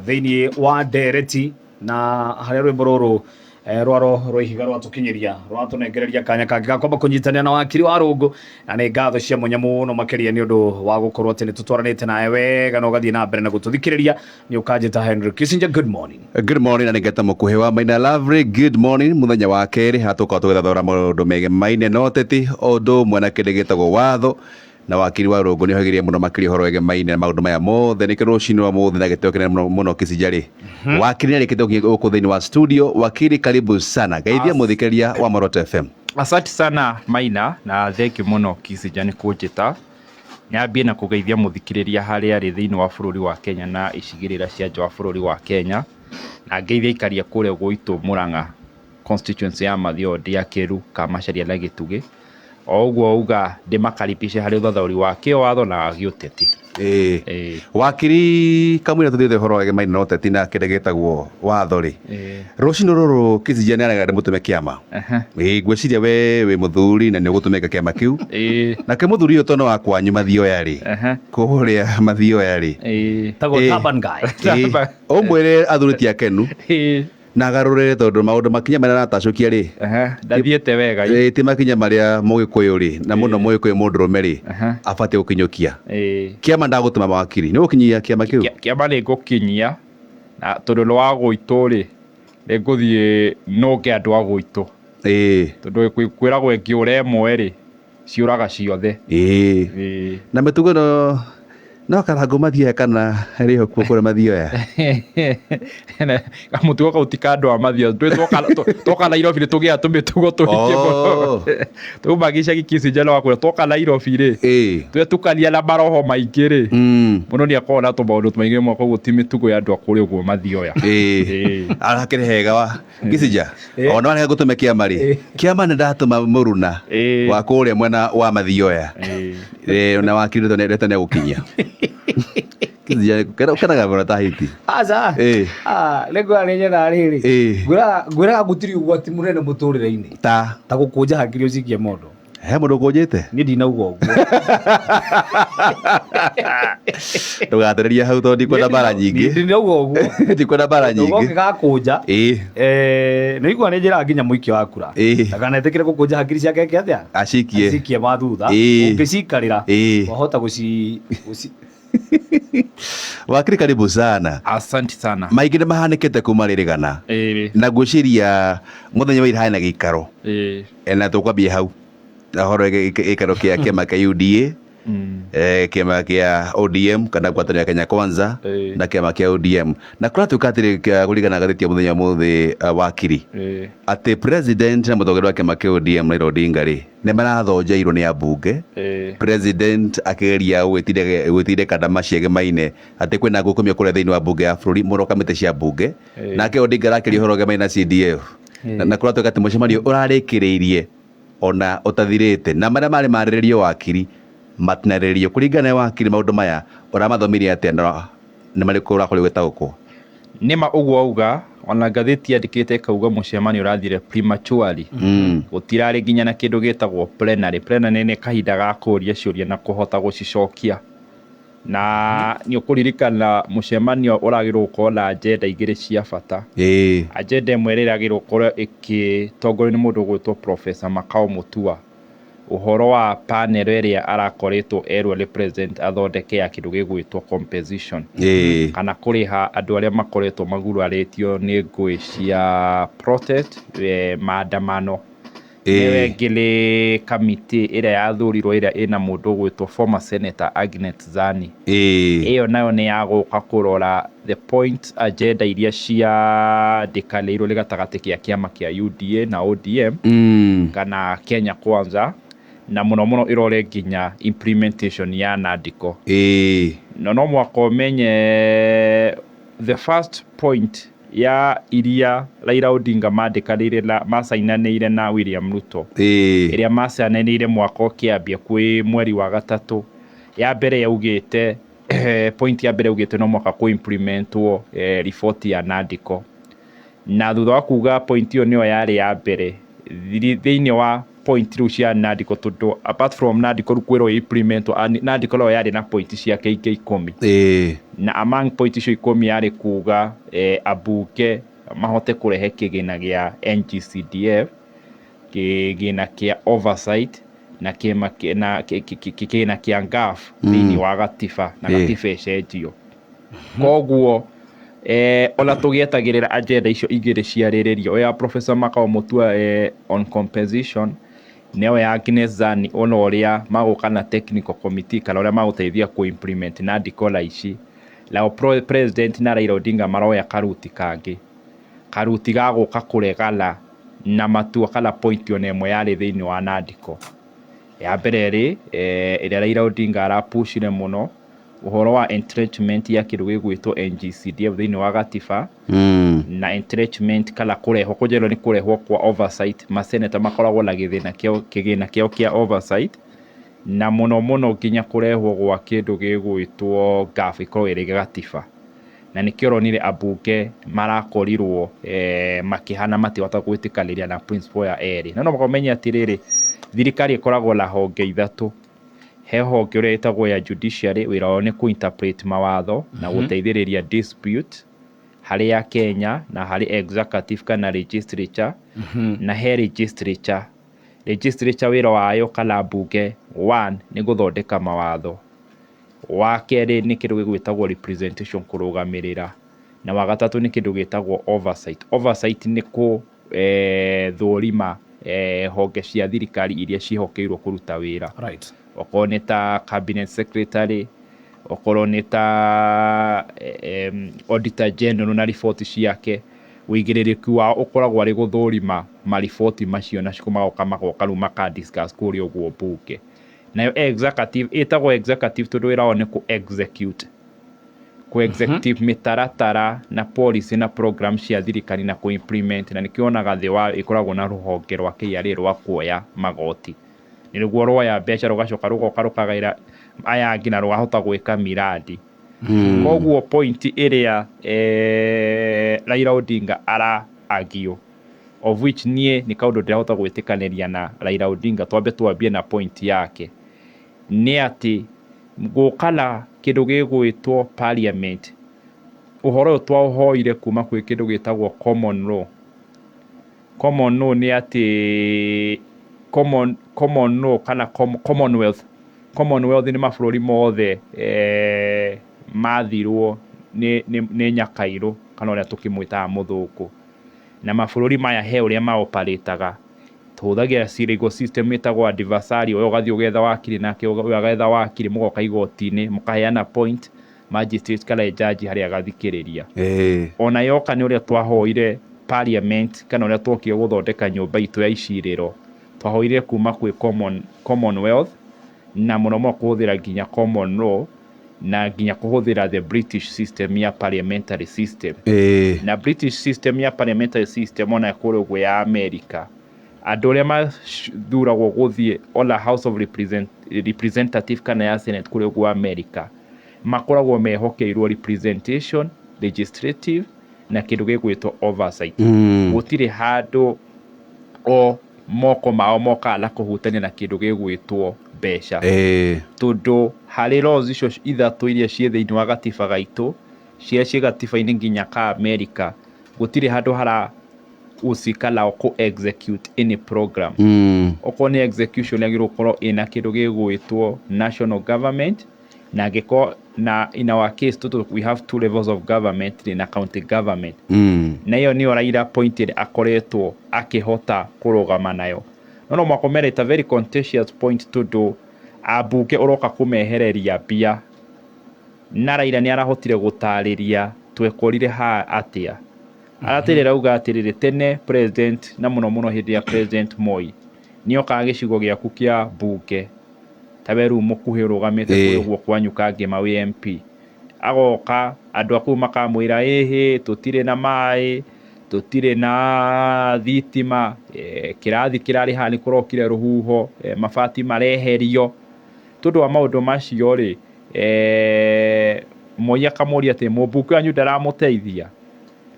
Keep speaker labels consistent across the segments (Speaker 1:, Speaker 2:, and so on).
Speaker 1: Thiini wa ndereti na haria rwimbo ruru rwaro rwihiga rwatukinyiria rwatunengereria kanya kangi gakomba kunyitanira na wakiri Warungu na ni ngatho cia munya muno makiria ni undu wa gukorwo ati ni tutwaranite nawe wega na ugathie na mbere na gututhikiriria ni ukanjita Henry Kissinger. Good morning.
Speaker 2: Good morning, na ngeta Mukuhi wa Maina lovely. Good morning, muthenya wa keri hatuka tugethathora maundu mege maine no teti undu mwana kinde gitagwo watho na wakiri Warungu ni hogirie muno makiri horo ege maine na maundu maya mothe ni kirucini wa mothe na giteo kinene muno Kissinger wakiri ni kiteo giko thiini wa studio. Wakiri, karibu sana, geithia muthikiriria wa Moroto FM.
Speaker 3: Asante sana Maina, na thank you muno Kissinger ni kunjita nyambie na kugeithia muthikiriria haria ari thiini wa bururi wa Kenya na icigirira cia nja wa bururi wa Kenya, na ngeithia ikaria kuria gwitu Murang'a constituency ya Mathio Diakeru Kamacharia na Gitugi o uguo uga ndimakaripishe hari uthathauri wa watho na uteti.
Speaker 2: Wakiri kamwira tuthithe horo ege maina no teti na kinde gitagwo watho ri rucino ruru Kissinger ni araga mutume kiama gwiciria we muthuri na ni ugutumeka kiama kiu na ke muthuri uyo tono wakwanyu Mathio yari kuria Mathio yari
Speaker 1: tago taban guy
Speaker 2: o mwere athuriti akenu na garurire tondu maundu makinya mena natacukia ri
Speaker 3: ndathiete wega
Speaker 2: ti makinya maria mugikuyu ri na muno mugikuyu mundurume ri abatie gukinyukia kiama ndagutuma wakiri ni gukinyia kiama kiu
Speaker 3: kiama ni gukinyia na tondu lwa gwitu ri ni nguthie no ke andu agwitu tondu kwiragwo engiure emwe ri ciuraga ciothe
Speaker 2: na mitugo no karango Mathio kana riho kuo Mathio ya
Speaker 3: mutugo kautika andu a Mathio twoka Nairobi ri tugia tumitugo tuhikie tumagisha Kissinger wa kuria twoka Nairobi ri twetukania na maroho maingi ri muno ni akona to maundu maingi mo koguo ti mitugo ya andu akuri uguo Mathio ya
Speaker 2: arakire hega wa Kissinger ona wale gutume kiama ri kiama ni ndatuma muruna wa kuria mwena wa Mathio ya na wakiri to ndirete ne gukinyia Kissinger kana gabora tahiti
Speaker 1: aza lego alenye na riri gwira gutiri ugwati munene muturire-ini
Speaker 2: ta
Speaker 1: gukunja hakiri ucikie mundu
Speaker 2: he mundu kunjite
Speaker 1: ni ndinauga uguo
Speaker 2: ndugathereria hau to ndikwenda bara nyingi
Speaker 1: ndinauga uguo
Speaker 2: ndikwenda bara nyingi
Speaker 1: gakunja no igwa ni njira nginya muiki wa kura akanaetekire gukunja hakiri ciake ke atia acikie mathutha ungicikarira wahota guci
Speaker 2: Wakiri, karibu sana.
Speaker 3: Asante sana.
Speaker 2: Maingĩ nĩ mahanĩkĩte kuma rĩrĩgana na ngwĩciria mũthenya wa ira hena gĩikaro na tũkwambia hau horo gĩikaro kĩa kĩama kĩa UDA kĩama kĩa ODM kana ngwatanĩro ya Kenya Kwanza na kĩama kĩa ODM na kũratuĩka atĩ kũringana na ngathĩti ya mũthenya mũthĩ Wakiri atĩ president na mũtongoria wa kĩama kĩa ODM Raila Odinga rĩ nĩ marathonjeirwo nĩ ambunge president akĩgeria gwĩtire kada maciege maine atĩ kwĩna ngũkũmia kũrĩa thĩinĩ wa mbunge ya bũrũri mũno kamĩtĩ cia mbunge nake Odinga arakĩria ũhoro ge maina CDF na kũratuĩka atĩ mũcemanio ũrarĩkĩrĩirie ona ũtathirĩte na marĩa marĩ marĩrĩrio Wakiri matinarĩrio kũringana na Wakiri maũndũ maya ũramathomirie atĩa na nĩ marĩkũ ũrakorirwo gwĩtaũkwo
Speaker 3: nima uguo auga ona ngathĩti yandĩkĩte kauga mũcemanio ũrathire prematurely gũtirarĩ nginya na kĩndũ gĩtagwo plenary nĩ kahinda ga kũũria ciũria na kũhota gũcicokia na nĩ ũkũririkana mũcemanio ũragĩrwo gũkorwo na agenda igĩrĩ cia bata agenda ĩmwe ĩragĩrwo gũkorwo ĩgĩtongorio nĩ mũndũ gwĩtwo Professor Makao Mutua uhoro wa panel ĩrĩa arakoretwo erwo nĩ president athondeke ya kĩndũ gĩgwĩtwo compensation kana kũrĩha andũ arĩa makoretwo magurarĩtio nĩ ngũĩ cia protest maandamano nĩwe ngĩrĩ kamĩtĩ ĩrĩa yathurirwo ĩrĩa ĩna mũndũ gwĩtwo former senator Agnes Zani ĩyo nayo nĩ yagũka kũrora the point agenda iria ciandĩkanĩirwo nĩ gatagatĩ kĩa kĩama kĩa UDA na ODM kana Kenya Kwanza na muno irore nginya implementation ya nandiko no mwaka umenye the first point ya iria Raila Odinga mandĩkanĩire na macainanĩire na William Ruto iria macainanĩire mwaka ũkĩambia kwĩ mweri wa gatatũ ya mbere yaugĩte point ya mbere yaugĩte no mwaka ku implementwo report ya nandiko na thutha wa kuga point iyo nĩyo yarĩ ya mbere thĩinĩ wa point riu cia nandiko tundu apart from nandiko rukwiro implement nandiko lo yari na point cia KK 10 na among point cio 10 yari kuga abuke mahote kurehe kigina gia NGCDF kigina kia oversight na kigina kia ngaf thini wa gatiba na gatiba ecenjio koguo ona tugietagirira agenda icio igiri ciariririo oya Professor Makao Mutua on compensation neo ya Agnes Zani ona uria magukana technical committee kana uria maguteithia ku implement na ndikola ici lao president na Raila Odinga maroya karuti kangi karuti gaguka kuregala na matua kala point ona emwe yari thini wa nandiko ya mbere ri ira Raila Odinga ara pushire muno uhoro wa entrenchment ya kindu gigwitwo NGCDF thini wa gatiba na entrenchment kala kureho kujero ni kureho kwa oversight maseneta makoragwo na githina kia oversight na muno ginya kureho gwa kindu gigwitwo ngaf ikorwo iri gatiba na nikio ronire abuke marakorirwo makihana matihota gwitikaniria na principle ya eri no makomenya atiriri thirikari ikoragwo na honge ithatu he honge uria itagwo ya judiciary wira wao ni ku interpret mawatho na guteithiriria dispute hari ya Kenya na hari executive kana legislature na he legislature wira wayo kala bunge 1 ni guthondeka mawatho wa keri ni kindu gigwitagwo representation kurugamirira na wa gatatu ni kindu gitagwo oversight ni ku thurima honge cia thirikari iria cihokeirwo kuruta wira
Speaker 1: right
Speaker 3: okorwo ni ta cabinet secretary okorwo ni ta auditor general na report ciake wigiririku wao ukoragwo ari guthurima ma report macio na magoka ruma ka discuss kuri ogwo bunge nayo executive itagwo executive tondu wira wao ni ku execute mitaratara na policy na program cia thirikari na ku implement na nikionaga thi wa ikoragwo na ruhonge rwa KRA rwa kuoya magoti niguo roya mbeca rugacoka rugoka rukagaira aya ngina rugahota gwika miradi koguo point iria Raila Odinga ara agio of which nie ni kaundu ndirahota gwitikaniria na Raila Odinga twambie na point yake ni ati gukala kindu gigwitwo parliament uhoro twahoire kuma kwi kindu gitagwo common law ni ati common law kana commonwealth ni mabũrũri mothe mathirwo ni nyakairo kana uria tukimwitaga muthungu na mabũrũri maya he uria maoperataga tuhuthagira legal system itagwo adversary uyo gathi ugetha wakiri nake ugetha wakiri mugoka igoti-ini mukaheana point magistrate kana judge haria gathikiriria ona yoka ni uria twahoire parliament kana uria twokire guthondeka nyumba itu ya iciriro twahoire kuma kwi commonwealth na muno kuhuthira ginya common law na ginya kuhuthira the British system ya parliamentary system na British system ya parliamentary system ona kurugwe ya America andu aria mathuragwo guthie ona House of Representative kana ya Senate kurugwa America makoragwo mehokeirwo representation legislative na kindu gigwitwo oversight gutire handu o moko mao moka kuhutania na kindu gigwitwo mbeca tondu hari laws icio ithatu iria cie thiini wa gatiba gaitu cie gatiba-ini nginya ka America gutire handu hara usikala ku execute any program okorwo ni execution yagirwo korwo ina kindu gigwitwo national government na giko na in our case we have two levels of government na county government na hiyo ni Raila pointed akoretwo akihota kurugama nayo no makomere ita very contentious point to do abuke uroka kumehereria bia na Raila ni arahotire gutariria twekorire ha atia aratirira uga atirire tene president na muno hindi ya president Moi ni okaga gicigo giaku kia bunge taberu Mukuhi rugamite kuguo kwanyuka ngima wi MP agoka andu aku makamwira tutire na mai tutire na thitima kirathi kirari hani kurokire ruhuho mabati mareherio tundu wa maundu macio ri Moi akamuria ati mumbuke anyu ndaramuteithia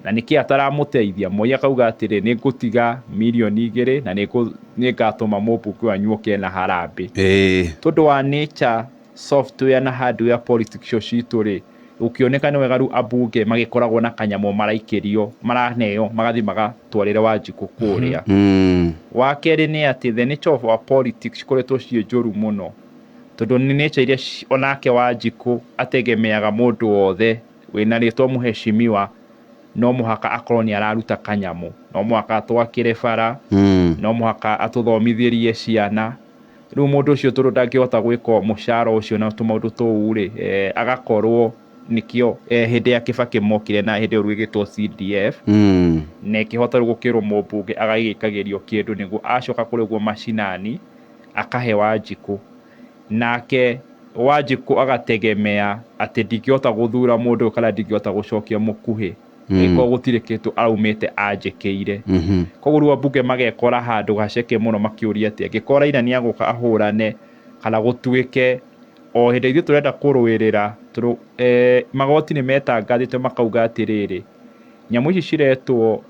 Speaker 3: na niki ataramuteithia Moi akauga atiri ni ngutiga milioni 2 na ni ngatuma mũmbunge wanyu oke na harambe tondu wa nature software na hardware politics citu ri ukioneka ni wega ru abunge magikoragwo na kanyamo maraikirio maraneo magathi magatwarire Wanjiku kuria wa keri ni ati the nature of our politics koretwo cie njuru muno tondu ni nature iria onake Wanjiku ategemeaga mundu wothe wina ritwa muheshimiwa no muhaka akorwo ni araruta kanyamo no muhaka twakire bara no muhaka atuthomithirie ciana riu mundu ucio tondu ndangihota gwika mushara ucio na tumaundu tuu ri agakorwo nikio hindi ya Kibaki mokire na hindi urugitwo CDF ne kihota gukirwo mũmbunge agagikagirio kindu niguo acoka kuregwo mashinani akahe Wanjiku nake Wanjiku agategemea ati ndingihota guthura mundu kana ndingihota gucokia Mukuhi iko gutire kitu aumite anjikeire koguo ru abunge magekora handu gaceke muno makiuria ati agikora ina ni aguka ahurane kana gutuike o hindi ithu turenda kuruirira magoti ni metangathite makauga atiriri nyamu ici ciretwo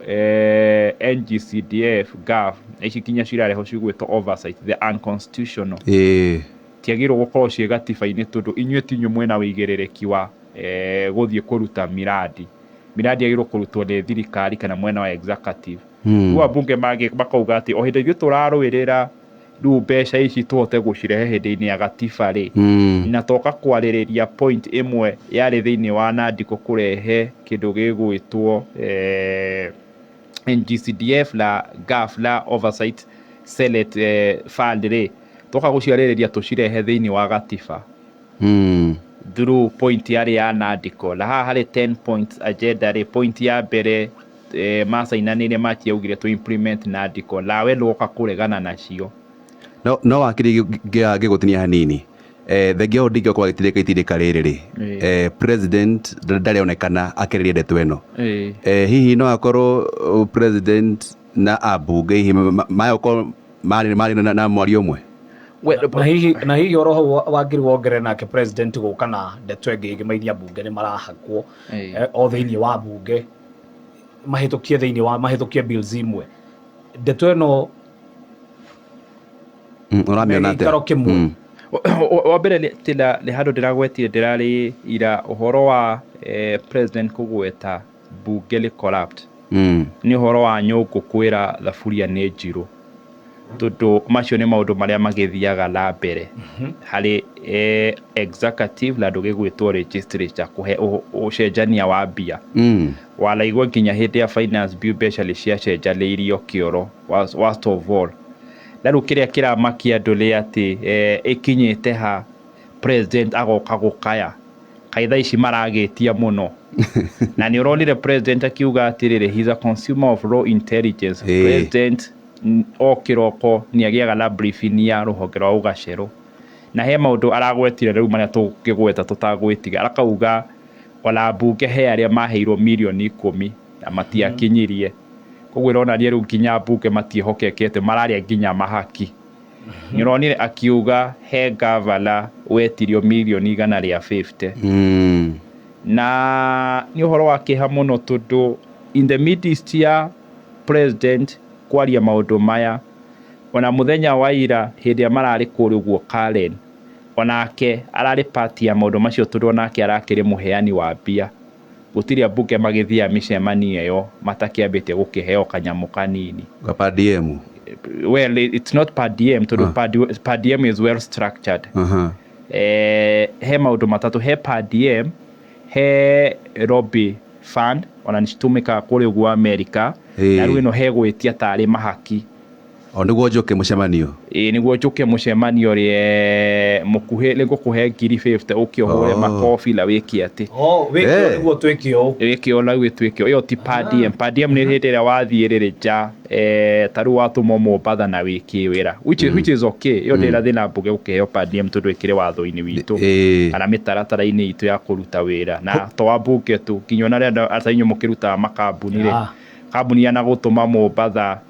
Speaker 3: NGCDF gov ici kinya cirareho cigwitwo oversight the unconstitutional tiagirwo gukorwo cie gatiba-ini tondu inyuĩ tinyu mwena wĩigĩrĩrĩki wa guthie kuruta miradi agirwo kurutwo ni thirikari kana mwena wa executive riu abunge makauga ati o hindi ithu turarũĩrĩra riu mbeca ici tuhote gucirehe hindi-ini ya gatiba ri na toka kwarĩrĩria point imwe yari thĩinĩ wa Nandiko kurehe kindu gĩgwĩtwo NGCDF la gov la oversight select fund ri toka guciarĩrĩria tucirehe thĩinĩ wa gatiba through point yari ya Nandiko la hari 10 points agenda ri point ya mbere macainanĩire matiaugire to implement Nandiko lawe ndoka kuregana nacio
Speaker 2: no wakiri gigutinia hanini the Odinga kwa gitireka itirika riri president ndarionekana akiriria ndeto ino hihi no akorwo president na abunge hihi mayoko mari na mwari umwe
Speaker 1: na hihi oroho wakiri wongere nake president gukana ndeto ĩngĩ maithia bunge ni marahakwo o thĩinĩ wa bunge mahitukie bills imwe ndeto ĩno
Speaker 2: uramiona
Speaker 1: ikaro kimwe
Speaker 3: wa mbere tila le hado ndiragwetire ndirari ira uhoro wa president kugweta bunge li corrupt ni uhoro wa nyũngũ kwira thaburia ni njiru tondu macio ni maundu maria magithiaga la mbere hari executive la ndugigwitwo legislature kuhe ucenjania wa mbia walaigwa nginya hindi ya finance bill specially ciacenjanĩirio kioro worst of all laru kiria kiramakia ndũrĩ ati ikinyite ha president agoka gukaya kaitha ici maragetia muno na ni uronire president akiuga atiriri he's a consumer of raw intelligence president o kiroko ni agiaga la briefing ya ruhonge rwa ugacero na he maundu aragwetire riu maria tukigweta tutagwitiga akauga wala bunge he aria maheirwo milioni 10 na matiakinyirie koguo irona riu nginya bunge matihokekete mararia nginya mahaki nironire akiuga he gavala wetirio milioni 150 na ni uhoro wake ha muno tondu in the midst ya president kwaria maundu maya ona muthenya wa ira hindi ya marari kuri uguo Karen onake arari party ya maundu macio tondu onake arakiri muheani wa mbia gutiri abunge magithia micemania iyo matakiambite gukiheo kanyamu kanini
Speaker 2: pa DM
Speaker 3: well it's not per DM tondu per DM is well structured he maundu matatu he per DM he lobby fund ona nitumika kuri uguo America na riu ino he gwitia tari mahaki
Speaker 2: niguo njuke mucemanio
Speaker 3: niguo njuke mucemanio ri Mukuhi lengo kuhe ngiri 50 ukiohure makofi la wiki ati
Speaker 1: wiki niguo twikio
Speaker 3: la witwikio iyo ti per diem ni hindi ria wathiirire ja taru watu momo batha na wiki wira which is okay iyo ndira thina mbuge ukiheo per diem tondu ikire watho-ini witu kana mitaratara-ini itu ya kuruta wira na to abunge tu kinyona ria atainyo mukiruta makambuni ri kambuni ya nagutuma Mombatha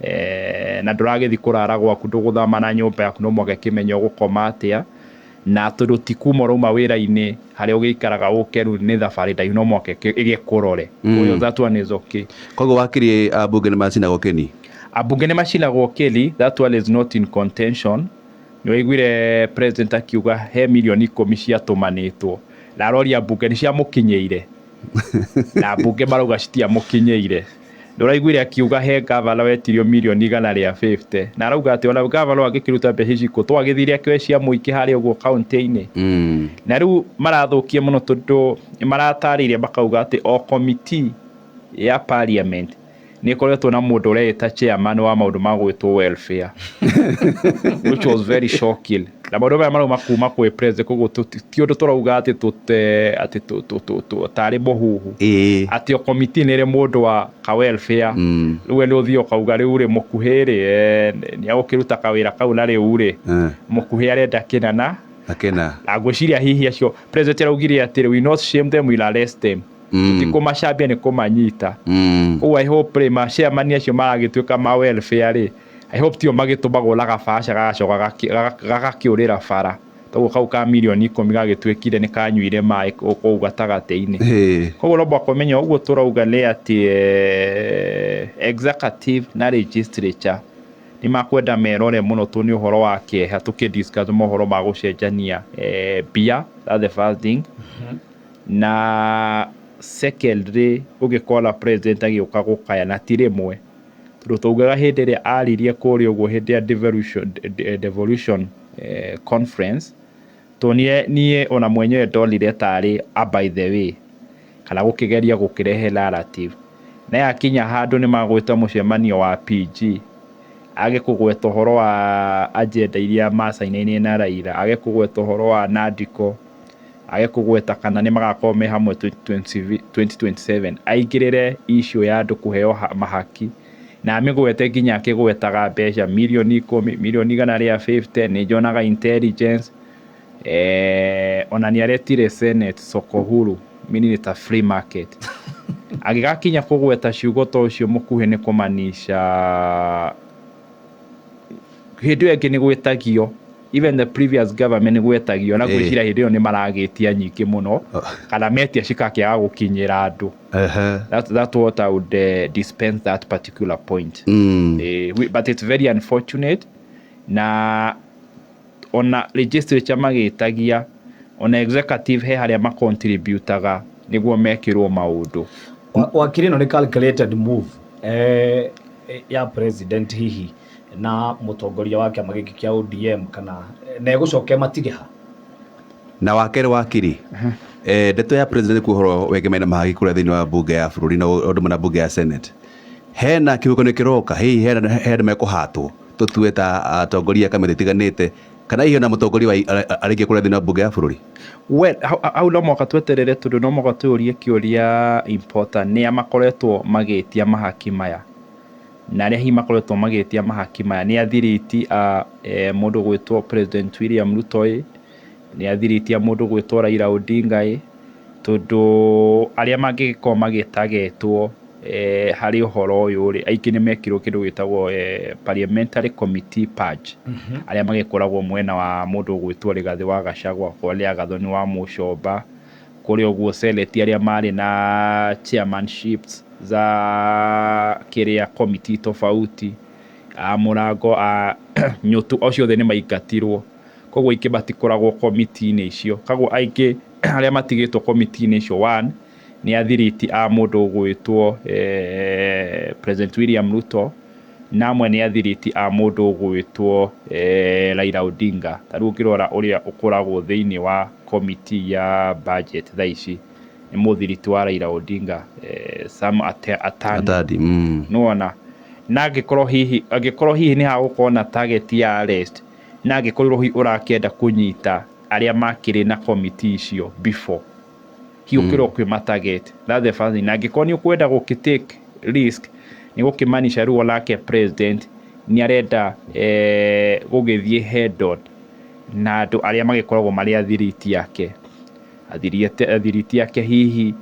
Speaker 3: na nduragithi kurara gwaku nduguthama na nyumba yaku no mwage kimenyo gukoma atia na tondu tikuma roma wira-ini haria ugikaraga ukeru ni thabari ndaihu no moke igikurore uyo that one is okay.
Speaker 2: Koguo wakiri abunge ni macinago keni
Speaker 3: abunge ni macinagwo keli, that one is not in contention. Niwaiguire president akiuga he milioni 10 ciatumanitwo na rori abunge ni ciamukinyeire na abunge marauga citiamukinyeire. Nduraiguire akiuga he gavana wetirio milioni 150 na arauga ati ona gavana wagikiruta mbeca ici twagithire akiwe cia muiki hari uguo county-ini na riu marathukie muno tondu maratarire bakauga ati o committee ya parliament ni koretwo na mundu ureita chairman wa maundu ma gwitwo welfare which was very shocking. Na maundu maya maruma kuma kwi president koguo ti undu turauga ati tari muhuhu ati o committee ni ri mundu wa ka welfare riu ni uthio kauga riu ri Mukuhi ri ni agukiruta kawira kau na riu ri Mukuhi arenda kinana agwiciria hihi acio president araugire ati we not shame them, we arrest them. Tiko macambia ni kumanyita I hope ma chairman acio maragituika ma welfare ri I hope tio magitumagwo la gabasha gagacoka gagakiurira bara toguo kau ka milioni 10 gagituikire ni kanyuire mai kou gatagate-ini koguo no bakomenya uguo turauga ni ati executive na legislature ni makwenda merore muno tu ni uhoro wa kieha tukidiscuss mohoro ma gucenjania bia, that's the first thing. Na secondly ugikola president agiuka gukaya na tirimwe turutugaga hindi ria aririe kuri uguo hindi ya devolution conference to nie ona mwenyewe ndonire tari by the way kana gukigeria gukirehe narrative na yakinya handu ni magwita mucemanio wa PG agikugweta horo wa agenda iria masainaine na Raila agikugweta horo wa Nadiko agikugweta kana ni magakorwo me hamwe 2027 aigirire issue ya andu kuheo mahaki na amigwete nginya akigwetaga mbeca milioni 10 milioni 150 ni jonaga intelligence ona ni aretire Senate soko huru meaning it's a free market agigakinya kugweta ciugo to ucio Mukuhi ni kumanisha hindu enge ni gwetagio even the previous government ni gwetagio na gwicira hindi yo ni maragitia nyingi muno kana metia cikakiaga gukinyira andu that's what I would dispense that particular point. But it's very unfortunate na ona legislature magitagia ona executive he haria macontributaga niguo mekirwo maundu
Speaker 1: wakiri no ni calculated move ya president hihi na mutongoria wake amagiki kia ODM kana na gucoke matigeha
Speaker 2: na wakere wakiri ndeto ya president kuhoro wege Maina mahagi kura thini wa bunge ya bururi na undu mana bunge ya senate hena kiugo ni kiroka hihi hena mekuhatwo tutueta atongoria kamere tiganite kana hiyo na mutongoria wa arige kura thini wa bunge ya bururi
Speaker 3: well au no moka tweterere tundu no moka tuurie kiuria important ni amakoretwo magitia mahaki maya na ria himakoretwo magitia mahaki maya ni athiriti mundu gwitwo president William Ruto ni athiriti mundu gwitwo Raila Odinga tondu aria mangiko magitagetwo hari uhoro uyu ri aiki ni mekirwo kindu gitagwo parliamentary committee purge aria magikoragwo mwena wa mundu gwitwo Rigathi wa Gachagua kwa Gathoni wa Mucomba kuri uguo select aria mari na chairmanships za kiria committee tofauti murango nyotu ocio the ni maingatirwo koguo ikibatikoragwo committee-ini icio kaguo aiki aria matigitwo committee-ini icio one ni athiriti mundu gwitwo President William Ruto na amwe ni athiriti mundu gwitwo Raila Odinga tariu kirora uria ukoragwo thiini wa committee ya budget thaici ni muthiriti wa Raila Odinga Sam Atandi nuona na agikorwo hihi ni ha gukorwo na target ya arrest na agikorwo hihi urakienda kunyita aria makiri na committee icio before hiyo kiro kwa target that's the first thing na agikorwo ni ukwenda gukitake risk ni gukimanisha ruo lake president ni arenda gugithie head on na andu aria magikoragwo mari athiriti yake athiriti yake hihi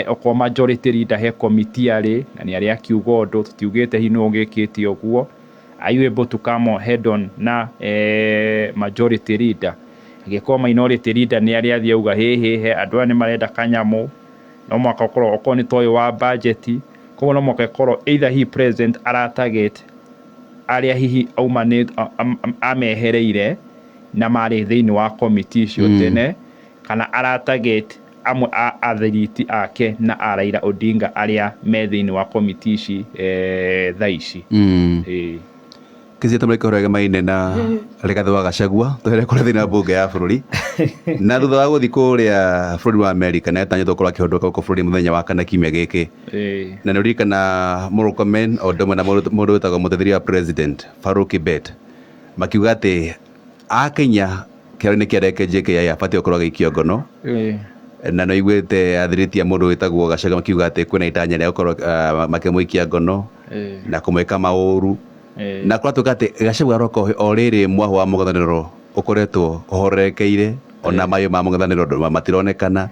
Speaker 3: okwa majority leader he committee ari na ni aria kiugo undu tutiugite hi no ngikiti oguo are you able to come head on na majority leader agĩkorwo minority leader nĩ arĩa athiĩ auga he andũ aya nĩ marenda kanyamũ, no mwaka ũkorwo okorwo nĩ toĩ wa budget, koguo no mwaka ũkorwo either he president aratarget arĩa hihi amehereire na marĩ thĩinĩ wa committee icio tene, kana aratarget amwe a athiriti ake na a Raila Odinga arĩa me thĩinĩ wa committee ici thaa ici.
Speaker 2: Kĩsia tũmũrĩke ũrege Maina na Rigathĩ wa Gachagua twehere kũrĩa thĩinĩ wa mbunge ya bũrũri na thutha wa gũthiĩ kũrĩa bũrũri wa Amerika na etanyĩtwo gũkorwo akĩhondoka gũkũ bũrũri mũthenya wa kana kiumia gĩkĩ, na nĩ ũririkana Murkomen o ũndũ ũmwe na mũndũ wĩtagwo mũteithĩrĩria wa president Farouk Kibet makiuga atĩ Akenya kĩaro-inĩ kĩa reke JKIA abatiĩ gũkorwo agĩikio ngono, na no iguĩte athirĩti a mũndũ wĩtagwo Gachagua makiuga atĩ kwĩna itanya rĩa gũkorwo makĩmũikia ngono na kũmwĩka maũru, na kũratuĩka atĩ Gachagua aroka o rĩrĩ mwahũ wa mũng'ethanĩro ũkoretwo ũhorerekeire, ona mayũ ma mũng'ethanĩro matironekana,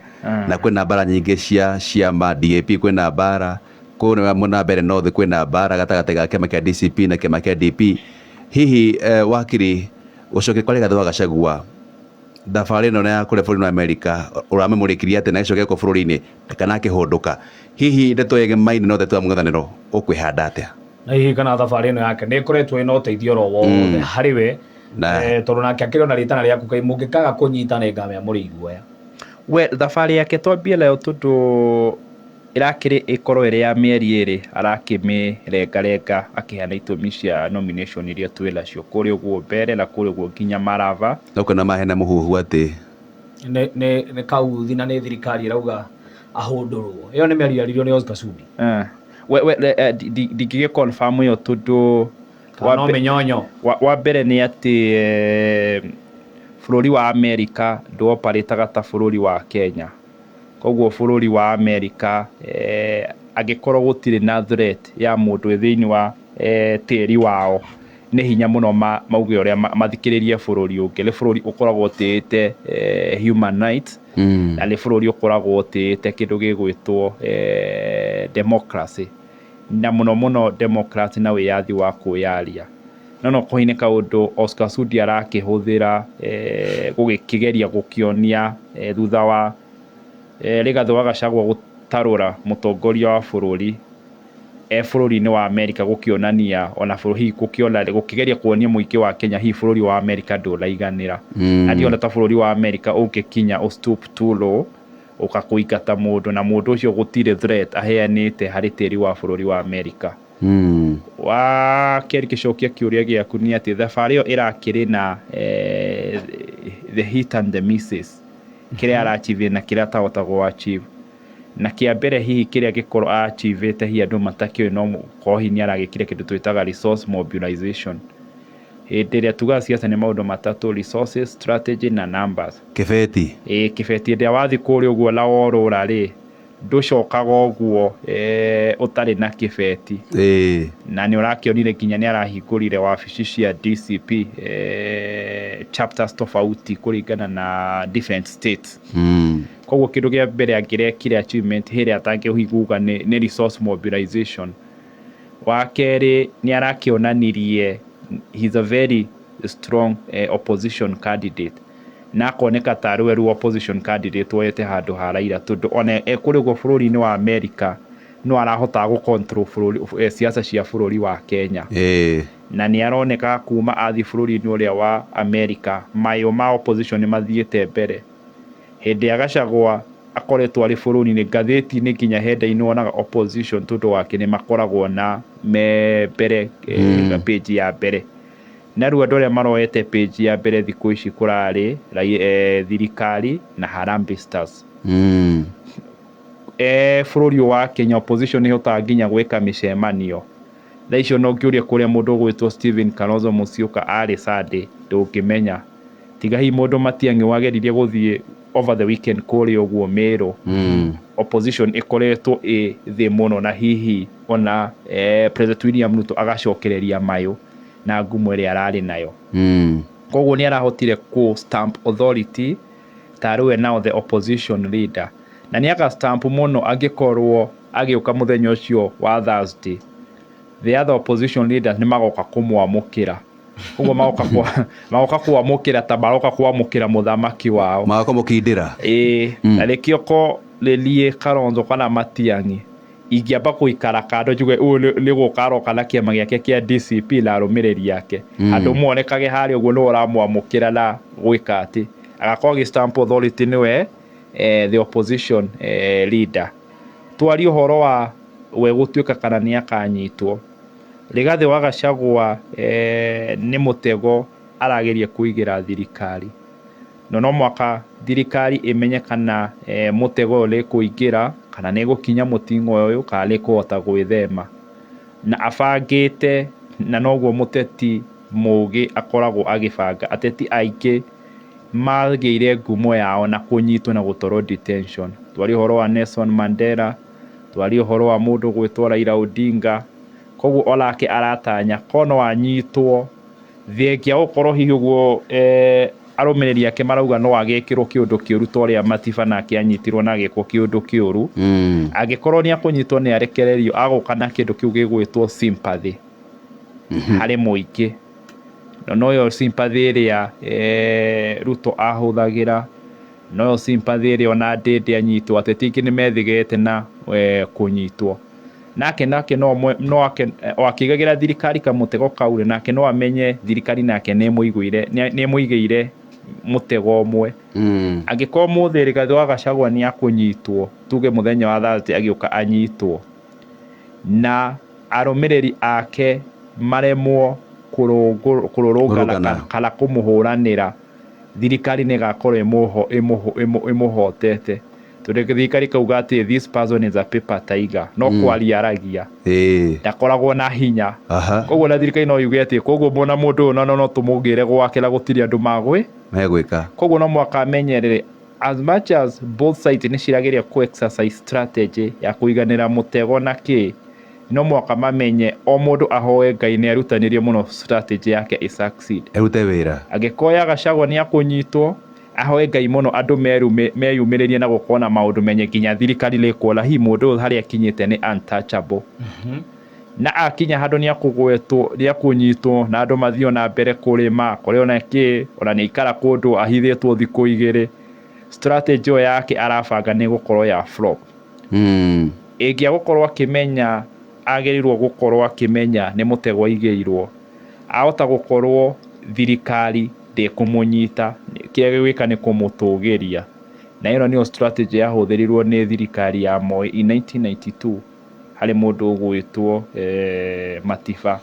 Speaker 2: na kwĩna mbara nyingĩ cia ciama DAP, kwĩna mbara kwĩna mwena mbere North, kwĩna mbara gatagatĩ ga kĩama kĩa DCP na kĩama kĩa DP. Hihi wakiri gũcokia kwa Rigathĩ wa Gachagua thabarĩ ĩno ya kũrĩa bũrũri wa Amerika ũramemũrĩkirie atĩ na gĩcokia gũkũ bũrũri-inĩ kana akĩhũndũka, hihi ndeto yake Maina na ũteti wa mũng'ethanĩro ũkwĩhanda atĩa?
Speaker 1: Na hihi kana thabarĩ ĩno yake nĩ ĩkoretwo ĩna ũteithio ro wothe harĩ we, tondũ nake akĩrĩ ona rĩtana rĩaku Ngai mũngĩkaga kũnyitana ngamĩamũrĩ iguoya. We thabarĩ yake twambie nayo tondũ ĩrakĩrĩ ĩkorwo ĩrĩ ya mĩeri ĩrĩ arakĩmĩrengarenga akĩheana itũmi cia nomination iria twĩ nacio kũrĩa ũguo mbere na kũrĩa ũguo nginya Marava.
Speaker 2: No kana mahena mũhuhu atĩ
Speaker 1: nĩ kauthi na nĩ thirikari ĩrauga ahũndũrwo. Ĩyo nĩ mĩario yaririo nĩ Oscar Sudi. Ndingĩgĩ confirm ĩyo tondũ wa mbere nĩ atĩ bũrũri wa Amerika ndũ-operate-aga ta bũrũri wa Kenya. Koguo bũrũri wa Amerika angĩkorwo gũtirĩ na threat ya mũndũ thĩinĩ wa tĩri wao, nĩ hinya mũno mauge ũrĩa mathikĩrĩrie bũrũri ũngĩ. Nĩ bũrũri ũkoragwo ũtĩĩte human rights, na nĩ bũrũri ũkoragwo ũtĩĩte kĩndũ gĩgwĩtwo democracy, na mũno mũno democracy na wĩyathi wa kwĩyaria. No kũhiine kaũndũ Oscar Sudi arakĩhũthĩra gũgĩkĩgeria gũkĩonia thutha wa Rigathĩ wa Gachagua gũtarũra mũtongoria wa bũrũri bũrũri-inĩ wa Amerika, gũkĩonania ona bũrũri gũkĩgeria kuonia mũingĩ wa Kenya hihi bũrũri wa Amerika ndũraiganĩra, na ndiona ta bũrũri wa Amerika ũngĩkinya stoop too low ũgakũingata mũndũ, na mũndũ ũcio gũtirĩ threat aheanĩte harĩ tĩri wa bũrũri wa Amerika. Wa kerĩ gĩcokia kĩũria gĩaku nĩ atĩ thabarĩ ĩyo ĩrakĩrĩ na the hit and the misses, kĩrĩa arachieve na kĩrĩa atahota gũachieve. Na kĩa mbere hihi kĩrĩa gĩkorwo achievete hihi andũ matakĩũĩ no korwo hihi nĩ aragĩkire kĩndũ twĩtaga resource mobilization. Hĩndĩ ĩrĩa tugaga siasa nĩ maũndũ matatũ: resources, strategy na numbers.
Speaker 2: Kĩbeti
Speaker 3: kĩbeti rĩrĩa wathiĩ kũrĩa ũguo la worũra rĩ, ndũcokaga ũguo ũtarĩ na kĩbeti. Na nĩ ũrakĩonire nginya nĩ arahingũrire wabici cia DCP chapters tofauti kũringana na different states. Koguo kĩndũ gĩa mbere angĩrekire achievement hĩrĩa atangĩuga nĩ resource mobilization. Wa kerĩ nĩ arakĩonanirie he's a very strong opposition candidate, na akoneka tarĩ we opposition candidate woete handũ ha Raila, tondũ ona kũrĩ ũguo bũrũri-inĩ wa Amerika no arahota gũcontrol bũrũri siasa cia bũrũri wa Kenya. Na nĩ aroneka kuma athi bũrũri-inĩ ũrĩa wa Amerika mayũ ma opposition nĩ mathiĩte mbere. Hĩndĩ ya Gachagua akoretwo arĩ bũrũri-inĩ, ngathĩti-inĩ nginya henda-inĩ wonaga opposition tondũ wake nĩ makoragwo na mbere page ya mbere. Na rĩu andũ arĩa maroete page ya mbere thikũ ici kũrarĩ thirikari na Harambee Stars. Bũrũri wa Kenya opposition nĩhotaga nginya gwĩka mĩcemanio. Thaa icio no ngĩũria kũrĩa mũndũ ũgwĩtwo Stephen Kalonzo Musyoka arĩ Sunday ndũngĩmenya, tiga hihi mũndũ Matiang'i wageririe gũthiĩ over the weekend kũrĩa ũguo Meru. Opposition ĩkoretwo ĩ thĩ mũno, na hihi ona President William Ruto agacokereria mayũ na ngumo ĩrĩa ararĩ nayo. Koguo nĩ arahotire ku stamp authority tarĩ we now the opposition leader, na nĩ aga stamp mũno angĩkorwo agĩũka mũthenya ũcio wa Thursday the other opposition leaders nĩ magoka kũmwamũkĩra koguo magoka kwamũkĩra ta maroka kwamũkĩra mũthamaki wao
Speaker 2: magoka mũkindĩra
Speaker 3: na rĩkĩo ko rĩliĩ Kalonzo kana Matiang'i ingĩamba gũikara kando njuge ũyũ nĩ gũkaroka na kĩama gĩake kĩa DCP na arũmĩrĩri yake andũ monekage harĩa ũguo nĩ ũramwamũkĩra na gwĩka atĩ agakorwo gĩ-stamp authority nĩwe the opposition leader. Twari ũhoro wa we gũtuĩka kana nĩ akanyitwo. Rigathi wa Gachagua nĩ mũtego arageria kũigĩra thirikari. No mwaka thirikari ĩmenye kana mũtego ũrĩ kũingĩra kana nĩ gũkinya mũting'o ũyũ kana nĩ kũhota gwĩthema. Na abangĩte na noguo mũteti mũũgĩ akoragwo agĩbanga. Ateti aingĩ magĩire ngumo yao na kũnyitwo na gũtwarwo detention. Twari ũhoro wa Nelson Mandela, twari ũhoro wa mũndũ gwĩtwo Raila Odinga. Koguo onake aratanya kono anyitwo thengia gũkorwo hihi ũguo arũmĩrĩri ake marauga no agĩkĩrwo kĩũndũ kĩũru ta ũrĩa Matiba nake anyitirwo na agĩkwo kĩũndũ kĩũru. Angĩkorwo nĩ akũnyitwo nĩ arekererio agũka na kĩndũ kĩu gĩgwĩtwo sympathy harĩ mũingĩ. No yo sympathy ĩrĩa Ruto ahũthagĩra, no yo sympathy ĩrĩa ona Ndĩndĩ anyitwo, ateti aingĩ nĩ methigĩte na kũnyitwo. Nake no akĩgagĩra thirikari kamũtego kaure, nake no amenye thirikari nake nĩ mũigĩire mũtego ũmwe. Angĩkorwo mũthĩ Rigathi wa Gachagua nĩ akũnyitwo, tuge mũthenya wa Thursday agĩũka anyitwo, na arũmĩrĩri ake maremwo kũrũrũngana kana kũmũhũranĩra, thirikari nĩ ĩgakorwo ĩmũhotete. Tondũ thirikari kauga atĩ this person is a paper tiger, no kwaria aragia, ndakoragwo na hinya. Koguo na thirikari no yuge atĩ koguo mona mũndũ ũyũ no tũmũgĩre gwake na gũtirĩ andũ
Speaker 2: megwĩka.
Speaker 3: Koguo no mwaka amenyerere as much as both sides nĩ cirageria exercise strategy ya kũiganĩra mũtego na kĩ, no mwaka mamenye o mũndũ ahoe Ngai nĩ arutanĩrie mũno strategy yake succeed,
Speaker 2: erute wĩra.
Speaker 3: Angĩkoya Gachagua nĩ akũnyitwo, ahoe Ngai mũno andũ meyumĩrĩrie na gũkorwo na maũndũ menye nginya thirikari nĩĩkuona hihi mũndũ ũyũ harĩa akinyĩte nĩ untouchable. Na akinya handũ nĩ akũnyitwo na andũ mathio na mbere kũrĩma kũrĩ ona kĩ, ona nĩ ikara kũndũ ahithĩtwo thikũ igĩrĩ, strategy ĩyo yake arabanga nĩ gũkorwo ya flop. Ĩngĩa gũkorwo akĩmenya, agĩrĩirwo gũkorwo akĩmenya nĩ mũtego aigĩirwo, ahota gũkorwo thirikari ndĩkũmũnyita, kĩrĩa gĩgwĩka nĩ kũmũtũgĩria. Na ĩno nĩyo strategy yahũthĩrirwo nĩ thirikari ya Moi in 1992 harĩ mũndũ ũgwĩtwo Matiba.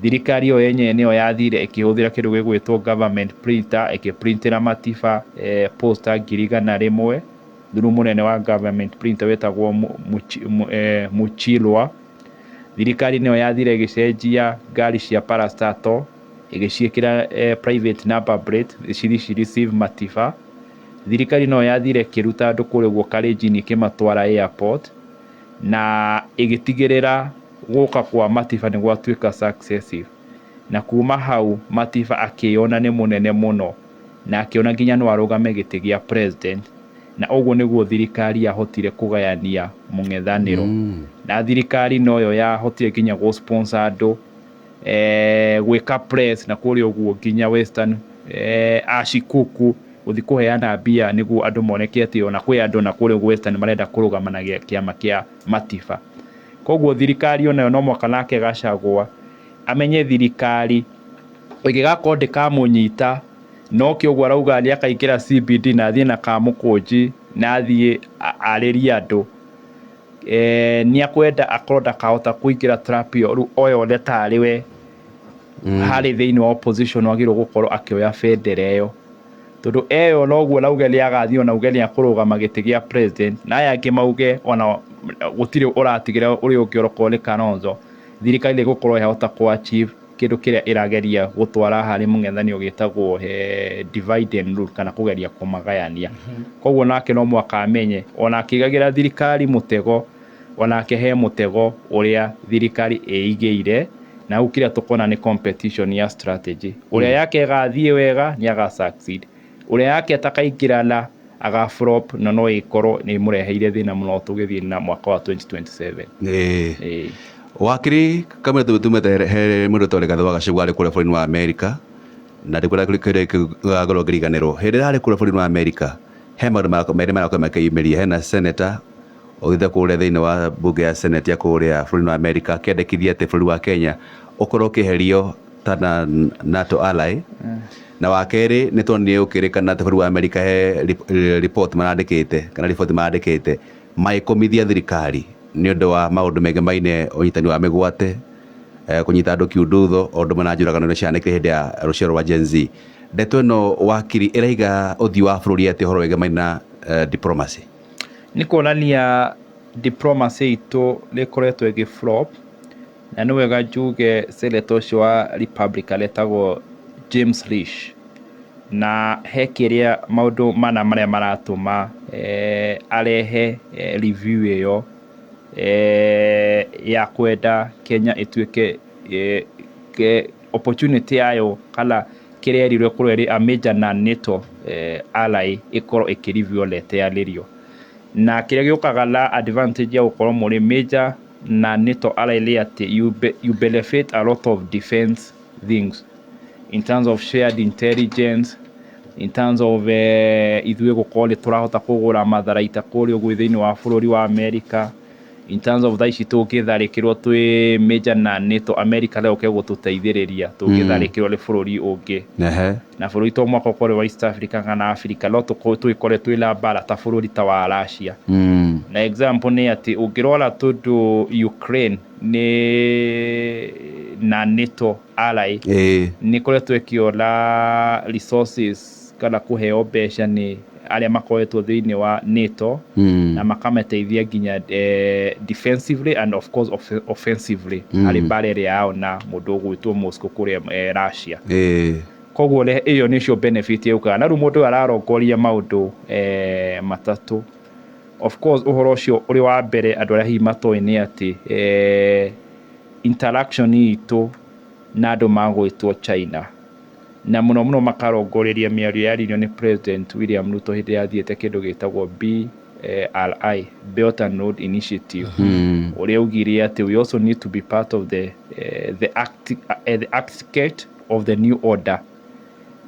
Speaker 3: Thirikari ĩyo yenyewe nĩyo yathire ĩkĩhũthĩra kĩndũ gĩgwĩtwo government printer, ĩkĩprintĩra Matiba poster 100,000 through mũnene wa government printer wetagwo Muchilwa. Thirikari nĩyo yathire ĩgĩcenjia ngari cia parastatal ĩgĩciĩkĩra private number plate receive Matiba. Thirikari no yathire ĩkĩruta andũ kũrĩa ũguo Kalenjin ĩkĩmatwara airport, na ĩgĩtigĩrĩra gũka kwa Matiba nĩ gwatuĩka successive. Na kuma hau Matiba akĩona nĩ mũnene mũno na akĩona nginya no arũgame gĩtĩ gĩa president, na ũguo nĩguo thirikari yahotire kũgayania mũng'ethanĩro. Na thirikari noyo yahotire nginya gũ-sponsor andũ gwĩka press na kũrĩa ũguo nginya Western Ashikuku gũthiĩ kũheana mbia nĩguo andũ moneke atĩ ona kwĩ andũ na kũrĩa Western marenda kũrũgama na kĩama kĩa Matiba. Koguo thirikari onayo no mwaka nake Gachagua amenye thirikari ĩngĩgakorwo ndĩkamũnyita, no kĩ ũguo arauga nĩ akaingĩra CBD na athiĩ na kamũkũnji na athiĩ arĩrie andũ, nĩ akwenda akorwo ndakahota kũingĩra trap ĩyo oyone tarĩ we harĩ thĩinĩ wa opposition wagĩrĩirwo gũkorwo akĩoya bendera ĩyo. Tondũ eyo noguo nauge nĩ agathiĩ ona uge nĩ akũrũgama gĩtĩ gĩa president, na aya angĩ mauge ona gũtirĩ ũratigĩra ũrĩa ũngĩ orokorwo nĩ Kalonzo, thirikari nĩgũkorwo yahota kũ-achieve kĩndũ kĩrĩa ĩrageria gũtwara harĩ mũng'ethanĩro gĩtagwo divide and rule kana kũgeria kũmagayania. Koguo nake no mwaka amenye ona akĩgagĩra thirikari mũtego, ona akĩhe mũtego ũrĩa thirikari ĩigĩire, na hau kĩrĩa tũkona nĩ competition ya strategy. Ũrĩa yake ĩgathiĩ wega nĩ aga-succeed, ũrĩa yake atakaingĩrana aga-flop, na no ĩkorwo nĩ mũreheire thĩna mũno tũgĩthiĩ na mwaka wa 2027.
Speaker 2: wakiri kamwe tumete he mundu tole gatho gacigwa ari kule bũrũri wa Amerika na ndikura kire gagoro ngiriganiro hindi ari kule bũrũri wa Amerika he maundu marako makeyumiria hena senator othitha kuria thiini wa bunge ya senate ya kuria bũrũri wa Amerika kendekithia ati bũrũri wa Kenya ukorwo kiherio tana NATO ally na wakeri ni tonire ukirikana ati bũrũri wa Amerika he report marandikite maikomithia thirikari ni undu wa maundu mege maine unyitani wa migwate kunyita andu kiundutho ondu mana njuragano cianike hindi ya ruciaro rwa Gen Z. Ndeto ino wakiri iraiga uthii wa bũrũri ati horo wege maina diplomacy
Speaker 3: ni kuonania diplomacy itu rikoretwo igiflop na ni wega njuge senator ucio wa Republican letagwo James Risch na he kiria maundu mana maria maratuma arehe review iyo ya kwenda Kenya ituike opportunity yayo kala kiria rirwe kureri a major na NATO ally ikoro ikireview lete ya lirio na kiria giokaga la advantage ya ukoro muri major na NATO ally ile ati you benefit a lot of defense things in terms of shared intelligence, in terms of ithuĩ gũkorwo turahota kũgũra matharaita kũrĩa gwĩ thĩinĩ wa bũrũri wa America, in terms of thaici tũngĩtharĩkĩrwo twĩ major na NATO America leo ke gũtũteithĩrĩria tũngĩtharĩkĩrwo nĩ bũrũri ũngĩ na bũrũri to mwaka ũkorwo wa East Africa kana Africa no tũikore twĩ na mbara ta bũrũri ta wa Russia na example nĩ atĩ ũngĩrora tondũ Ukraine nĩ na NATO ally ni koretwo ikiola resources kana kuheo mbeca ni aria makoretwo thiini wa NATO na makameteithia nginya defensively and of course offensively ari barrier yao na mundu gwitwo Moscow kuria Russia koguo iyo nicio benefit yuka na ru mundu ararongoria maundu matatu. Of course uhoro ucio uri wa mbere andu aria himatoi ni ati interaction itu na andu magwitwo China na muno makarongoreria miario yaririo ni President William Ruto hindi yathiete kindu gitagwo BRI, Belt and Road Initiative uria ugire ati we also need to be part of the architect of the new order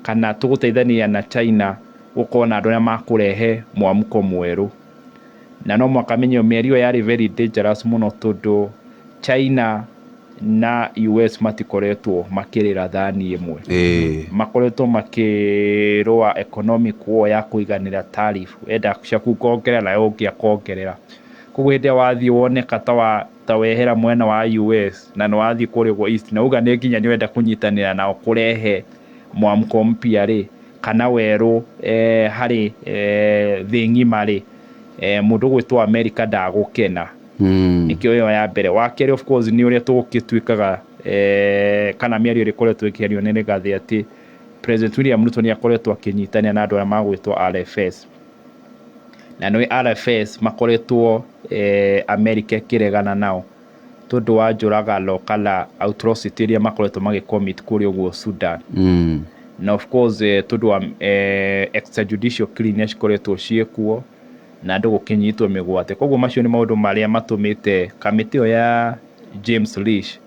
Speaker 3: kana tuguteithania na China ukona andu aria makurehe mwamuko mweru na no mwakamenyo miario yari very dangerous muno tondu China na US matikoretwo makirira thani imwe makoretwo makirwa economic war ya kuiganira tariff enda ciaku kuongerera na yokia kuongerera koguo hĩndĩ wathii woneka ta wehera mwena wa US na no wathii kurigwo East na uga nĩ nginya nĩ wenda kunyitanira nao kurehe mwamko mpya ri kana weru hari thĩ ng'ima ri mundu gwitwo America ndagukena nikio yo ya mbere wakeri of course ni uria tugituikaga kana miario rikoretwo ikiario nene gathi ati President William Ruto ni akoretwo akinyitania na andu aria magwitwo RFS na no RFS makoretwo America kiregana nao tondu wa njuragano kana atrocity iria makoretwo magicommit kuri uguo Sudan na of course tondu wa extrajudicial clearance koretwo ciekuo na andu gukinyitwo migwate koguo macio ni maundu maria matumite kamiti ya James Risch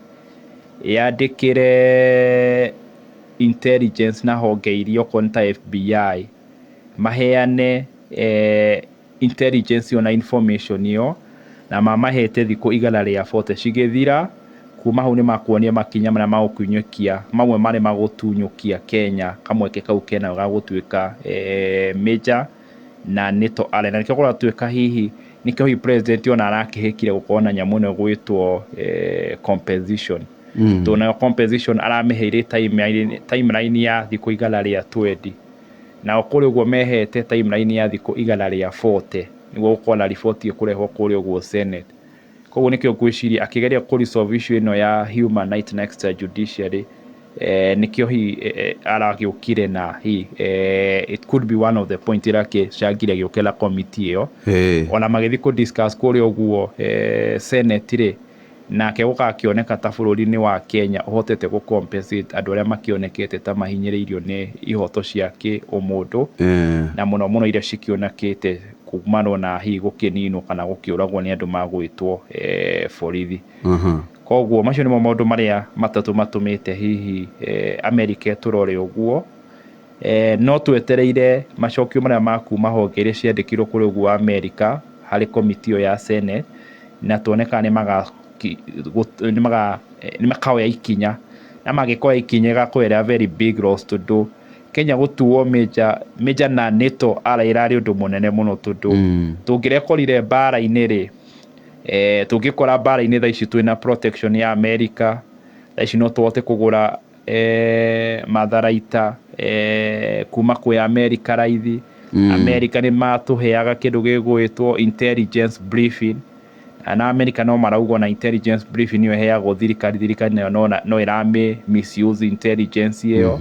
Speaker 3: yandikire intelligence na honge irio konta FBI maheane intelligence ona information iyo na mamahete thiku 140 cigithira kuma hau ni makuonia makinya maria magukunyukia mamwe mari magutunyukia Kenya kamweke kau kena gagutuika major na NATO ally na nikio kora tuika hihi nikio hi president ona arakihikire gukona nyamu no gwitwo composition to na composition arameheire timeline ya thiku 120 na okuri uguo mehete timeline ya thiku 140 niguo gukona report ikurehwo kuri uguo Senate koguo nikio gwiciria akigeria ku resolve issue ino ya human rights na extrajudiciary nikio hi aragiukire na hi it could be one of the point irake shagire giukela committee iyo ona magithi ku discuss kuri uguo Senate ri na keguka akioneka ta bururi-ini wa Kenya uhotete gu compensate andu aria makionekete ta mahinyiriirio ni ihoto ciake umundu na muno iria cikionekete kumano na hi gukinino kana gukiuragwo ni andu magwitwo borithi koguo macio nimo maundu maria matatu matumite hihi America turore uguo no twetereire macokio maria makuma honge iria ciandikirwo kuri uguo America hari komitio ya Senate na tuoneka ni makaoya ikinya na magikoya ikinya gakwera very big loss to do Kenya gutuo major na NATO arairari undu munene muno tundu tungirekorire bara-ini ri tungikora bara-ini tha ici twina protection ya America tha ici no tuhote kugura matharaita kuma kwi America raithi America ni matuheaga kindu gigwitwo intelligence briefing na America no marauga na intelligence briefing niyo heagwo thirikari nayo no irame misuse intelligence iyo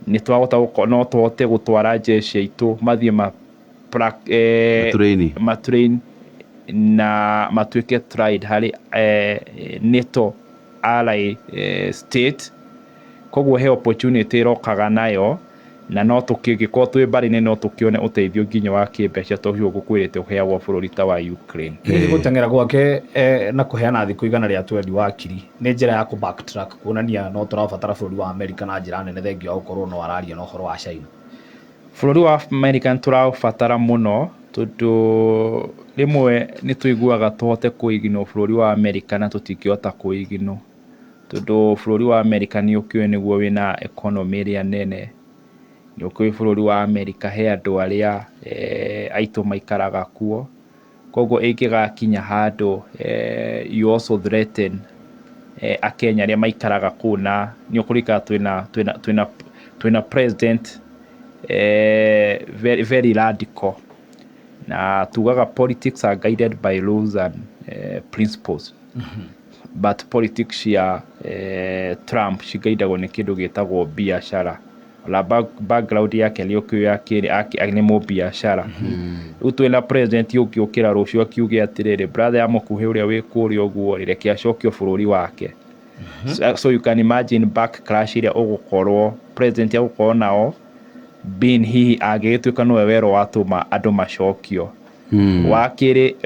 Speaker 3: ni twahota no tuhote gutwara jeshi aitu mathie matrain na matuike tried hari NATO ally state koguo he opportunity rokaga nayo na no tukigiko twi bari-ini no tukione uteithio nginya wa kimbeca tohio gukwirite uheagwo bururi ta wa Ukraine
Speaker 1: ni gutengera gwake na kuheana thiku igana ria 20 wakiri ni njira ya ku backtrack kuonania no turabatara bururi wa America na njira nene thengio au korwo no araria no horo wa China
Speaker 3: bururi wa America turabatara muno tondu rimwe ni tuiguaga tuhote kuigino bururi wa America na tutikihota kuigino tondu bururi wa America ni ukiwe niguo wina economy ria nene ni ukiwe bururi wa America he andu aria aitu maikaraga kuo koguo ingigakinya handu you also threaten Akenya aria maikaraga kuna ni ukurika twina president very radical na tugaga politics are guided by rules and principles but politics ya Trump cigaidagwo ni kindu gitagwo biashara la background yake liokio yake ni mo biashara utwena president yukiukira rucio akiuge atiriri brother ya Mukuhi uria wi kuri uguo reke acokio bururi wake so you can imagine back crash iria ugukorwo president ya gukorwo nao bin hihi agituika no wero watuma andu macokio wakiri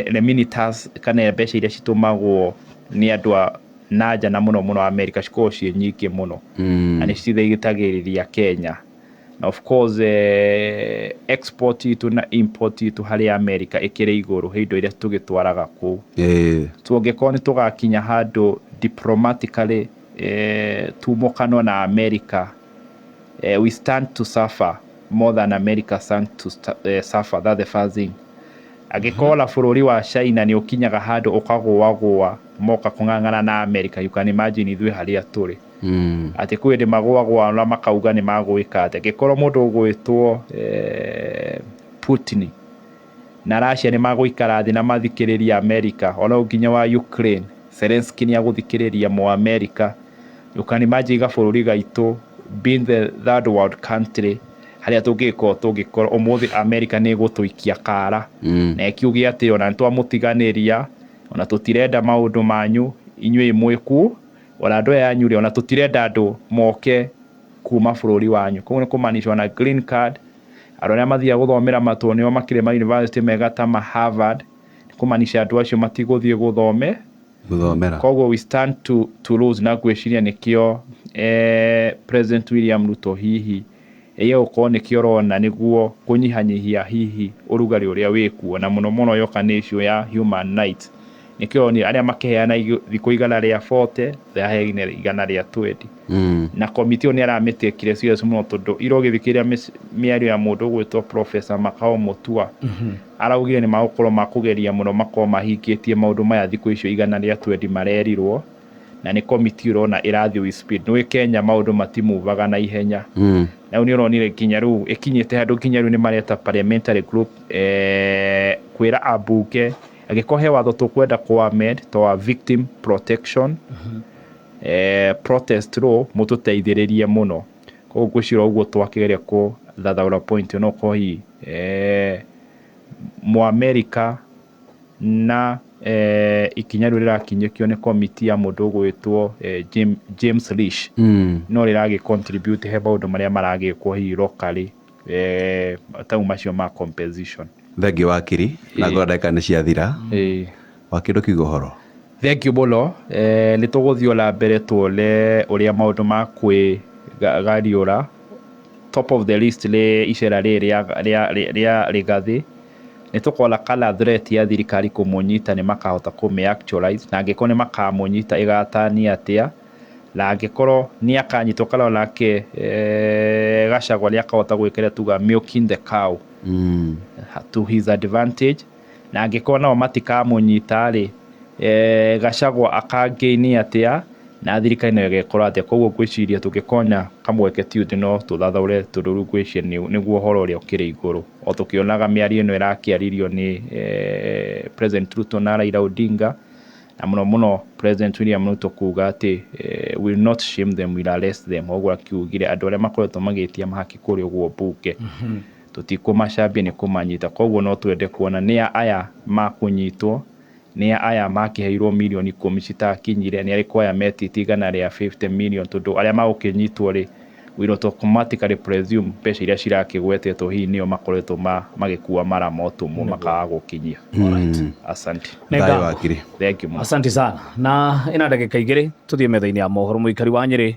Speaker 3: reminitas kana mbeca iria citumagwo ni andu naja na muno America ciko cie nyiki muno na cithigitagiriria Kenya na of course export itu na import itu hari America ikire iguru hindo iria tugitwaraga ku tungikoni ni tugakinya handu diplomatically tumukano na America we stand to suffer more than America stand to suffer. That's the first thing. Agikola bururi wa China ni ukinyaga handu ukagwa moka kungangana na America. You can imagine ithui haria turi ati kwende magwagwa na makauga ni magwika ati gikoro mundu gwitwo Putin na Russia ni magwikara thi na mathikiriria America ona uginya wa Ukraine Zelensky ni aguthikiriria mu America. You can imagine ga bururi gaitu being the third world country haria tungikoro umuthi America ni gutuikia kara na ikiugia ati ona twamutiganiria ona tutirenda maundu manyu inywe imweku ona andu yanyu ona tutirenda andu moke kuma bururi wanyu koguo ni kumanishwa na green card aroria mathia guthomera matoni o makire ma university mega ta ma Harvard ni kumanisha andu acio matiguthie guthomera koguo we stand to lose na gwiciria nikio President William Ruto hihi iyo uko nikio rona niguo kunyihanyihia hihi urugari uria wikuo na muno yoka ni issue ya human rights nikio ni aria makeheana thiko igana ria 40 thahegine igana ria 20 na committee ni arametekire serious muno tondu irogithikiria miario ya mundu gwitwo Professor Makao Mutua araugire ni maukoro makugeria muno mako mahikitie maundu maya thiko icio igana ria 20 marerirwo na ni committee rona irathi with speed no Kenya maundu matimuvaga na ihenya na ni ronire kinya ru ikinyite handu kinya ru ni mareta parliamentary group kwira abuke agikohe watho tukwenda kwa med to victim protection protest law mututeithiririe muno koguo gucira uguo twakigeria ku thathaura point no kohi mu America na ikinya rurira kinyekio ni committee ya mundu gwitwo James Risch no riragi contribute he maundu maria maragikwo hi locally tamu macio ma composition
Speaker 2: thagi wakiri na godeka ni ciathira wakindo kigo horo
Speaker 3: Thank you muno nĩ tũgũthiĩ na mbere tuone ũrĩa maũndũ ma kwĩgariũra. Top of the list nĩ icera rĩrĩ rĩa Rigathi. Nĩ tũkona kana threat ya thirikari kũmũnyita nĩ makahota kũmĩ actualize, na angĩkorwo nĩ makamũnyita ĩgatania atĩa, na angĩkorwo nĩ akanyitwo kana onake Gachagua nĩ akahota gwĩkĩra tuga milking the cow to his advantage, na angĩkorwo nao matikamũnyita-rĩ Gachagua akangĩini atĩa na thirikari nayo ĩgekora atĩa. Koguo ngwĩciria tũngĩkonya kamweke tiũndũ no tũthathaũre tondũ rĩu ngwĩciria nĩguo ũhoro ũrĩa ũkĩrĩ igũrũ. O tũkĩonaga mĩario ĩno ĩrakĩarĩrio nĩ President Ruto na Raila Odinga, na mũno mũno President William Ruto kuga atĩ will not shame them, will arrest them. Ũguo akiugire andũ arĩa makoretwo magĩtia mahaki kũrĩa ũguo mbunge tũtikũmacambia nĩ kũmanyita. Koguo no twende kuona nĩ aya makũnyitwo, nĩ aya makĩheirwo mirioni 10 citakinyire, nĩ arĩkũ aya metĩtie igana rĩa 50 million, tondũ arĩa magũkĩnyitwo-rĩ will automatically presume mbeca iria cirakĩgwetetwo hihi nĩo makoretwo magĩkua mara motumwo makaga gũkinyia. Asante.
Speaker 1: Thank you.
Speaker 3: Thank you.
Speaker 1: Asante sana. Na ina ndagĩka igĩrĩ tũthiĩ metha-inĩ ya mohoro. Mũikari wa Nyĩrĩ